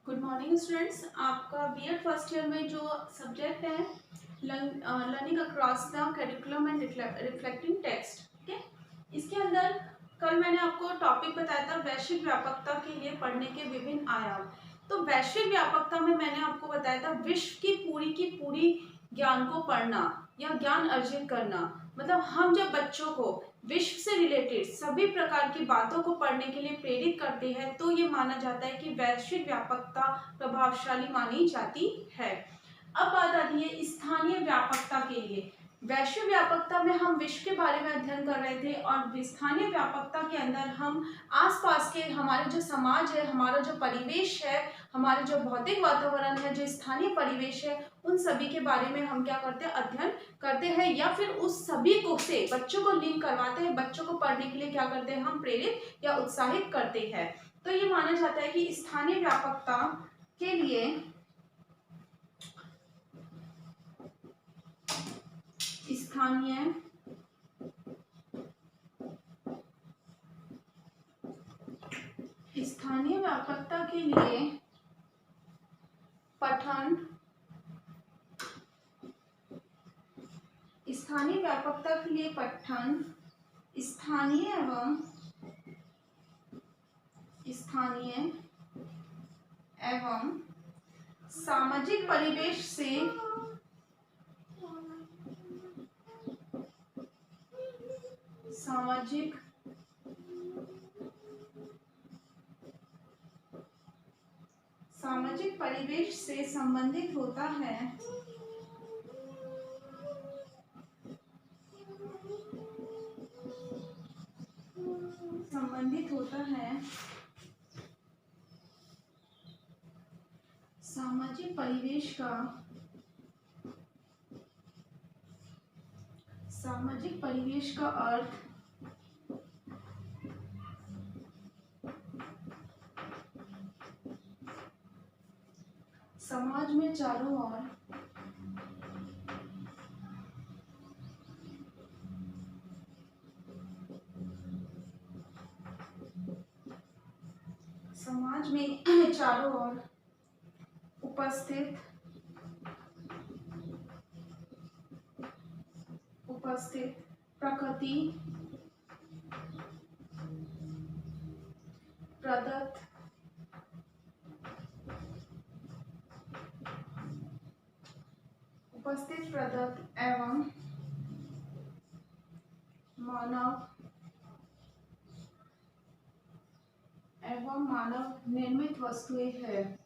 Good morning students. आपका BEd first year में जो सब्जेक्ट है learning across the curriculum and reflecting text, ठीक है। इसके अंदर कल मैंने आपको टॉपिक बताया था वैश्विक व्यापकता के लिए पढ़ने के विभिन्न आयाम। तो वैश्विक व्यापकता में मैंने आपको बताया था विश्व की पूरी ज्ञान को पढ़ना या ज्ञान अर्जित करना। मतलब हम जब बच्चों को विश्व से रिलेटेड सभी प्रकार की बातों को पढ़ने के लिए प्रेरित करते हैं तो ये माना जाता है कि वैश्विक व्यापकता प्रभावशाली मानी जाती है। अब बात आती है स्थानीय व्यापकता के लिए। वैश्विक व्यापकता में हम विश्व के बारे में अध्ययन कर रहे थे और स्थानीय व्यापकता के अंदर हम आसपास के हमारे जो समाज है, हमारा जो परिवेश है, हमारे जो भौतिक वातावरण है, जो स्थानीय परिवेश है, उन सभी के बारे में हम क्या करते हैं, अध्ययन करते हैं या फिर उस सभी को से बच्चों को लिंक करवाते हैं, बच्चों को पढ़ने के लिए क्या करते हैं, हम प्रेरित या उत्साहित करते हैं। तो ये माना जाता है कि स्थानीय व्यापकता के लिए स्थानीय व्यापकता के लिए पठन स्थानीय व्यापकता के लिए पठन स्थानीय एवं सामाजिक परिवेश से सामाजिक परिवेश से संबंधित होता है। सामाजिक परिवेश का अर्थ समाज में चारों ओर उपस्थित प्रकृति प्रदत्त एवं मानव निर्मित वस्तुएं है।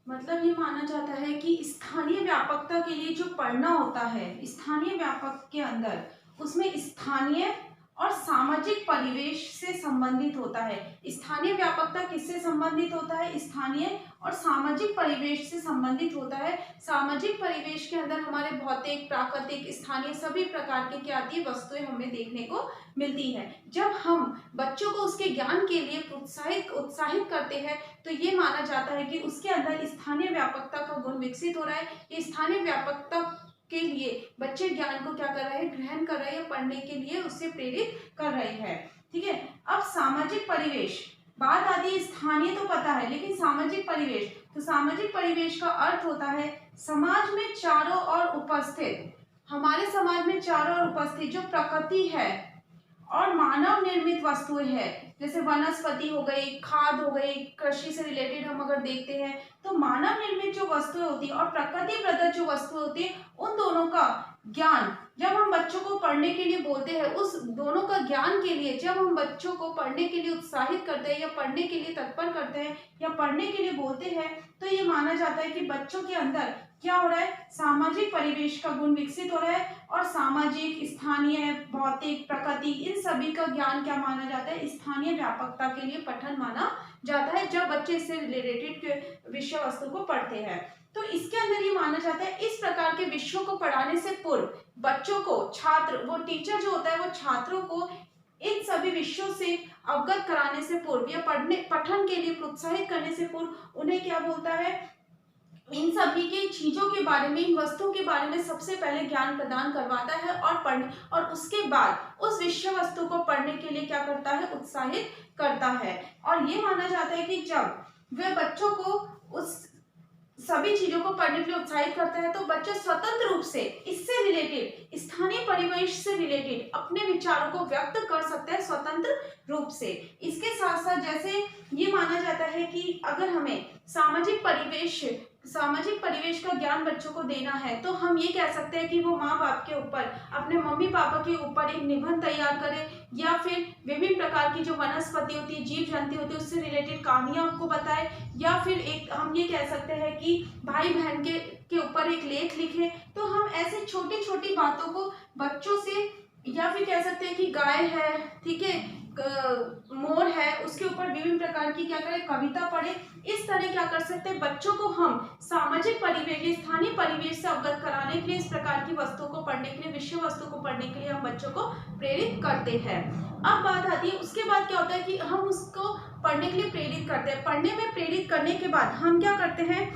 मतलब ये माना जाता है कि स्थानीय व्यापकता के लिए जो पढ़ना होता है स्थानीय व्यापक के अंदर, उसमें स्थानीय और सामाजिक परिवेश से संबंधित होता है। स्थानीय व्यापकता किससे संबंधित होता है? स्थानीय और सामाजिक परिवेश से संबंधित होता है। सामाजिक परिवेश के अंदर हमारे भौतिक, प्राकृतिक, स्थानीय सभी प्रकार के क्या आती है, वस्तुएं हमें देखने को मिलती है। जब हम बच्चों को उसके ज्ञान के लिए उत्साहित करते हैं तो ये माना जाता है कि उसके अंदर स्थानीय व्यापकता का गुण विकसित हो रहा है। ये स्थानीय व्यापकता के लिए बच्चे ज्ञान को क्या कर रहे हैं, ग्रहण कर रहे हैं, पढ़ने के लिए उससे प्रेरित कर रहे हैं। ठीक है। अब सामाजिक परिवेश, बात आती है स्थानीय तो पता है लेकिन सामाजिक परिवेश, तो सामाजिक परिवेश का अर्थ होता है समाज में चारों ओर उपस्थित, हमारे समाज में चारों ओर उपस्थित जो प्रकृति है और मानव निर्मित वस्तुएं हैं, जैसे वनस्पति हो गई, खाद हो गई, कृषि से रिलेटेड हम अगर देखते हैं तो मानव निर्मित जो वस्तुएं होती है और प्रकृति प्रदत्त जो वस्तुएं होती है, उन दोनों का ज्ञान जब हम बच्चों को पढ़ने के लिए बोलते हैं, उस दोनों का ज्ञान के लिए जब हम बच्चों को पढ़ने के लिए उत्साहित करते हैं या पढ़ने के लिए तत्पर करते हैं या पढ़ने के लिए बोलते हैं, तो ये माना जाता है कि बच्चों के अंदर क्या हो रहा है, सामाजिक परिवेश का गुण विकसित हो रहा है और सामाजिक, स्थानीय, भौतिक, प्रकृति इन सभी का ज्ञान क्या माना जाता है, स्थानीय व्यापकता के लिए पठन माना जाता है जब बच्चे इससे रिलेटेड विषय वस्तु को पढ़ते हैं। तो इसके अंदर ये माना जाता है इस प्रकार के विषयों को पढ़ाने से पूर्व बच्चों को, छात्र, वो टीचर जो होता है वो छात्रों को इन सभी विषयों से अवगत कराने से पूर्व या पठन के लिए प्रोत्साहित करने से पूर्व उन्हें क्या बोलता है, इन सभी के चीजों के बारे में, इन वस्तुओं के बारे में सबसे पहले ज्ञान प्रदान करवाता है और उसके बाद उस विषय वस्तु को पढ़ने के लिए क्या करता है, उत्साहित करता है। और ये माना जाता है कि जब वह बच्चों को उस सभी चीजों को पढ़ने के लिए उत्साहित करता है तो बच्चे स्वतंत्र रूप से इससे रिलेटेड, स्थानीय परिवेश से रिलेटेड अपने विचारों को व्यक्त कर सकते हैं स्वतंत्र रूप से। इसके साथ साथ जैसे ये माना जाता है कि अगर हमें सामाजिक परिवेश का ज्ञान बच्चों को देना है तो हम ये कह सकते हैं कि वो माँ बाप के ऊपर, अपने मम्मी पापा के ऊपर एक निबंध तैयार करे, या फिर विभिन्न प्रकार की जो वनस्पति होती है, जीव जंतु होती है, उससे रिलेटेड कहानियां आपको बताए, या फिर एक हम ये कह सकते हैं कि भाई बहन के ऊपर एक लेख लिखे। तो हम ऐसे छोटी छोटी बातों को बच्चों से, या फिर कह सकते हैं कि गाय है, ठीक है, मोर है, उसके ऊपर विभिन्न प्रकार की क्या करें, कविता पढ़े। इस तरह क्या कर सकते हैं, बच्चों को हम सामाजिक परिवेश, स्थानीय परिवेश से अवगत कराने के लिए इस प्रकार की वस्तुओं को पढ़ने के लिए, विषय वस्तु को पढ़ने के लिए हम बच्चों को प्रेरित करते हैं। अब बात आती है उसके बाद क्या होता है कि हम उसको पढ़ने के लिए प्रेरित करते हैं। पढ़ने में प्रेरित करने के बाद हम क्या करते हैं,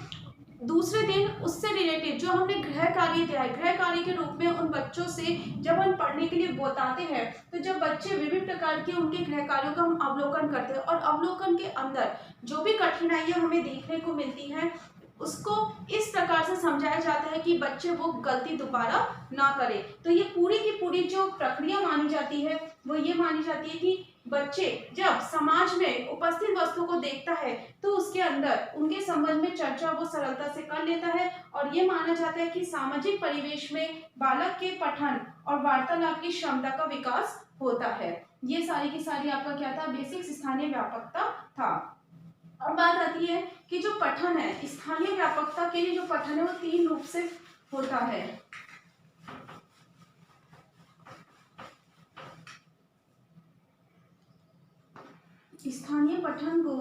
दूसरे दिन उससे रिलेटेड जो हमने गृह कार्य दिया है, गृह कार्य के रूप में उन बच्चों से जब हम पढ़ने के लिए बताते हैं तो जब बच्चे विभिन्न प्रकार के उनके गृह कार्यों का हम अवलोकन करते हैं और अवलोकन के अंदर जो भी कठिनाइयां हमें देखने को मिलती हैं उसको इस प्रकार से समझाया जाता है कि बच्चे वो गलती दोबारा ना करे। तो ये पूरी की पूरी जो प्रक्रिया मानी जाती है वो ये मानी जाती है कि बच्चे जब समाज में उपस्थित वस्तु को देखता है तो उसके अंदर उनके संबंध में चर्चा वो सरलता से कर लेता है। और ये माना जाता है कि सामाजिक परिवेश में बालक के पठन और वार्तालाप की क्षमता का विकास होता है। ये सारी की सारी आपका क्या था, बेसिक स्थानीय व्यापकता था। अब बात आती है कि जो पठन है, स्थानीय व्यापकता के लिए जो पठन है वो 3 रूप से होता है। स्थानीय पठन को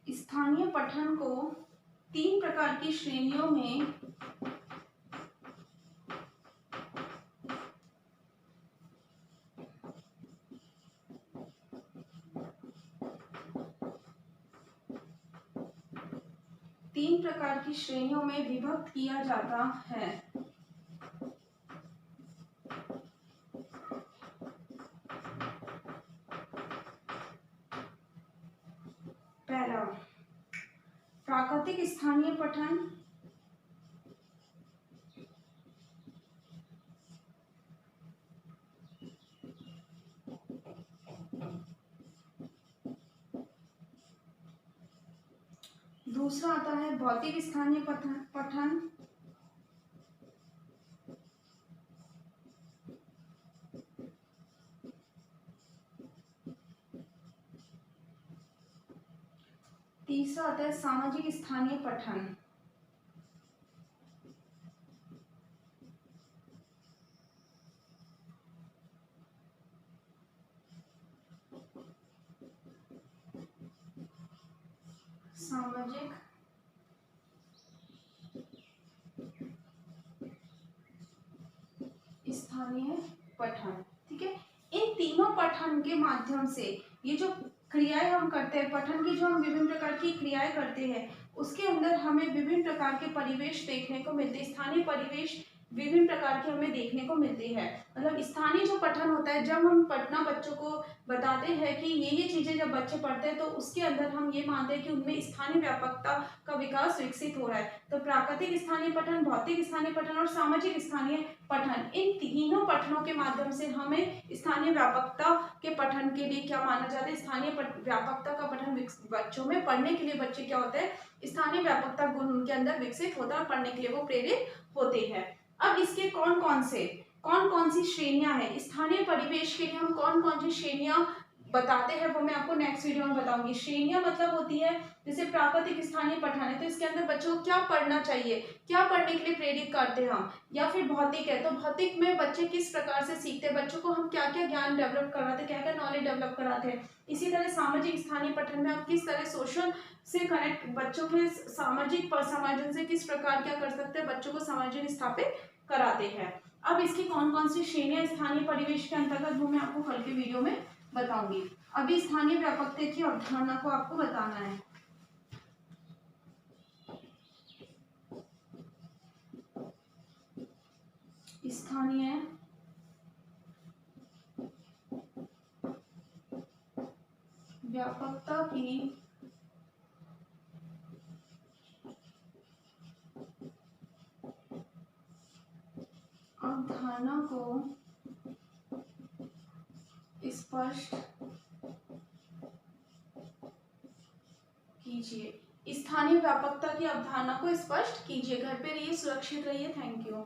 स्थानीय पठन को 3 प्रकार की श्रेणियों में विभक्त किया जाता है। पहला, प्राकृतिक स्थानीय पठन, दूसरा आता है भौतिक स्थानीय पठन, तीसरा आता है सामाजिक स्थानीय पठन। सामाजिक स्थानीय पठन, ठीक है। इन तीनों पठन के माध्यम से ये जो क्रियाएं हम करते हैं, पठन की जो हम विभिन्न प्रकार की क्रियाएं करते हैं उसके अंदर हमें विभिन्न प्रकार के परिवेश देखने को मिलते हैं। स्थानीय परिवेश विभिन्न प्रकार के हमें देखने को मिलते हैं। मतलब स्थानीय जो पठन होता है, जब हम पढ़ना बच्चों को बताते हैं कि ये चीजें जब बच्चे पढ़ते हैं तो उसके अंदर हम ये मानते हैं कि उनमें स्थानीय व्यापकता का विकास विकसित हो रहा है। तो प्राकृतिक स्थानीय पठन, भौतिक स्थानीय पठन और सामाजिक स्थानीय पठन, इन तीनों पठनों के माध्यम से हमें स्थानीय व्यापकता के पठन के लिए क्या माना जाता है, स्थानीय व्यापकता का पठन बच्चों में पढ़ने के लिए बच्चे क्या होते हैं, स्थानीय व्यापकता गुण उनके अंदर विकसित होता है और पढ़ने के लिए वो प्रेरित होते हैं। अब इसके कौन कौन सी श्रेणियां हैं, स्थानीय परिवेश के लिए हम कौन कौन सी श्रेणियां बताते हैं वो मैं आपको नेक्स्ट वीडियो में बताऊंगी। श्रेणियां मतलब होती है जैसे प्राकृतिक स्थानीय पठन है तो इसके अंदर बच्चों को क्या पढ़ना चाहिए, क्या पढ़ने के लिए प्रेरित करते हैं हम, या फिर भौतिक है तो भौतिक में बच्चे किस प्रकार से सीखते हैं, बच्चों को हम क्या क्या ज्ञान डेवलप कराते हैं, क्या क्या नॉलेज डेवलप कराते हैं। इसी तरह सामाजिक स्थानीय पठन में हम किस तरह सोशल से कनेक्ट, बच्चों के सामाजिक समाजन से किस प्रकार क्या कर सकते हैं, बच्चों को समाजन स्थापित कराते हैं। अब इसकी कौन कौन सी श्रेणियां स्थानीय परिवेश के अंतर्गत वो मैं आपको कल के वीडियो में बताऊंगी। अभी स्थानीय व्यापकता की अवधारणा को आपको बताना है। स्थानीय व्यापकता की अवधारणा को स्पष्ट कीजिए। स्थानीय व्यापकता की अवधारणा को स्पष्ट कीजिए। घर पे रहिए, सुरक्षित रहिए। Thank you.